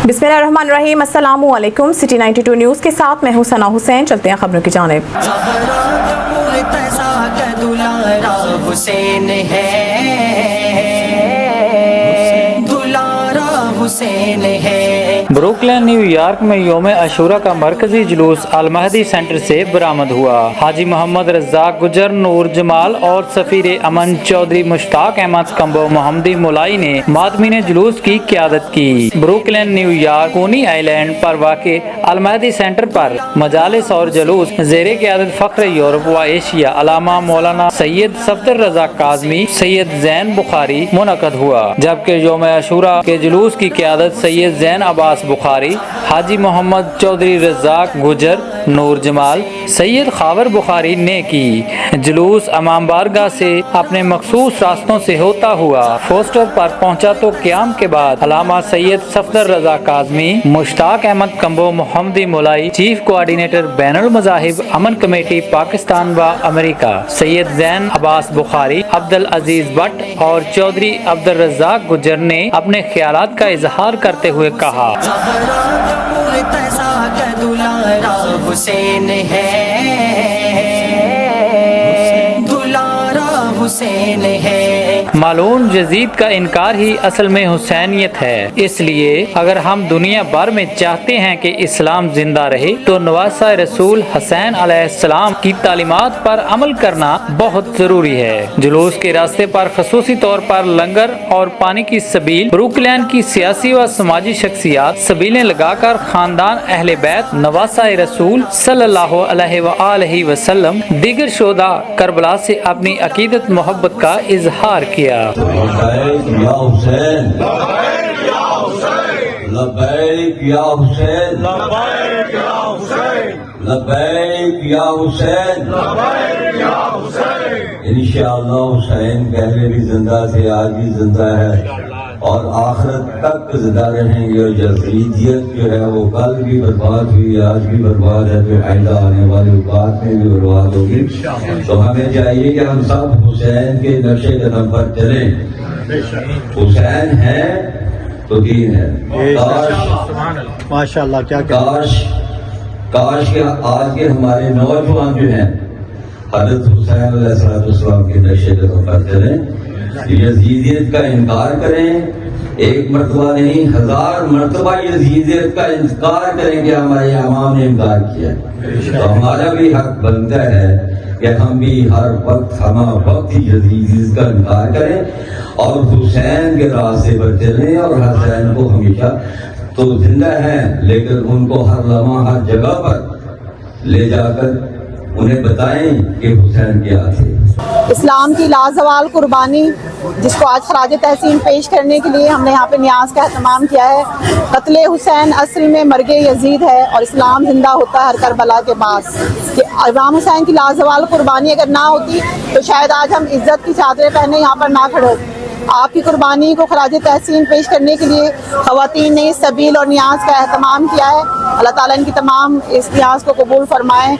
बिस्मिल्लाहिर्रहमानिर्रहीम, अस्सलामु अलैकुम। सिटी 92 न्यूज़ के साथ मैं हूं सना हुसैन। चलते हैं खबरों की जानिब। ब्रुकलिन न्यूयॉर्क में यौम अशूरा का मरकजी जुलूस अल महदी सेंटर से बरामद हुआ। हाजी मोहम्मद रज़ाक गुजर, नूर जमाल और सफीर अमन चौधरी मुश्ताक अहमद कम्बो मोहम्मदी मुलाई ने मातमीन जुलूस की क़यादत की। ब्रुकलिन न्यूयॉर्क कोनी आइलैंड पर वाक़े अल महदी सेंटर पर मजालिस और जुलूस ज़ेरे क़यादत फ़ख्र यूरोप व एशिया अलामा मौलाना सैयद सफदर रज़ा काज़मी, सैयद ज़ैन बुखारी मुनक़द हुआ, जबकि यौम अशूरा के जुलूस की क़यादत सैयद ज़ैन अब्बास बुखारी, हाजी मोहम्मद चौधरी रज़ाक गुजर, नूर जमाल, सैयद खावर बुखारी ने की। जुलूस अमाम बारगाह से अपने मखसूस रास्तों से होता हुआ फोस्टर पर पहुंचा तो क़याम के बाद अलामा सैयद सफदर रज़ा काज़मी, मुश्ताक अहमद कम्बो मोहम्मदी मुलाई, चीफ कोऑर्डिनेटर बैनुल मज़ाहिब अमन कमेटी पाकिस्तान व अमेरिका, सैयद ज़ैन अब्बास बुखारी, अब्दुल अजीज भट्ट और चौधरी अब्दुल रज़ाक गुजर ने अपने ख्यालात का इजहार करते हुए कहा, हुसैन है, हुसैन है। मालूम यजीद का इनकार ही असल में हुसैनियत है। इसलिए अगर हम दुनिया भर में चाहते हैं कि इस्लाम जिंदा रहे तो नवासा रसूल हुसैन अलैहिस्सलाम की तालीमात पर अमल करना बहुत जरूरी है। जुलूस के रास्ते पर खसूसी तौर पर लंगर और पानी की सबील, ब्रुकलिन की सियासी व समाजी शख्सियात सबीलें लगाकर खानदान अहले बैत नवासा रसूल सल्लल्लाहु अलैहि वसल्लम दीगर शोदा करबला से अपनी अकीदत मोहब्बत का इजहार किया। लब्बैक या हुसैन, लब्बैक या हुसैन, लब्बैक या हुसैन, लब्बैक या हुसैन, लब्बैक या हुसैन। इंशाअल्लाह हुसैन पहले भी जिंदा थे, आज भी जिंदा है और आखिरत तक जिंदा रहेंगे। और यजीदियत जो है वो कल भी बर्बाद हुई, आज भी बर्बाद है, तो आइंदा आने वाले औकात में भी बर्बाद होगी। तो हमें चाहिए कि हम सब हुसैन के नक्शे कदम पर चलें। हुसैन है तो दीन है। काश माशाअल्लाह, क्या काश के आज के हमारे नौजवान जो हैं हज़रत हुसैन अलैहिस्सलाम के नक्शे कदम पर चलें, यजीदियत का इनकार करें। एक मरतबा नहीं, 1000 मरतबा यजीदियत का इनकार करें कि हमारे इमाम ने इनकार किया। तो हमारा भी हक बनता है कि हम भी हर वक्त ही यजीदियत का इनकार करें और हुसैन के रास्ते पर चलें। और हुसैन को हमेशा तो जिंदा है, लेकिन उनको हर लम्हा हर जगह पर ले जाकर उन्हें बताएं कि हुसैन क्या थे। इस्लाम की लाजवाल कुर्बानी जिसको आज खराज तहसीन पेश करने के लिए हमने यहाँ पे न्याज का एहतमाम किया है। कत्ले हुसैन असल में मर्गे यजीद है और इस्लाम जिंदा होता है हर करबला के बाद। कि इमाम हुसैन की लाजवाल कुर्बानी अगर ना होती तो शायद आज हम इज्जत की चादरें पहने यहाँ पर ना खड़े होते। आपकी कुर्बानी को खराज तहसीन पेश करने के लिए ख़वातीन ने सबील और न्याज का एहतमाम किया है। अल्लाह ताला इनकी तमाम इस न्याज को कबूल फरमाए।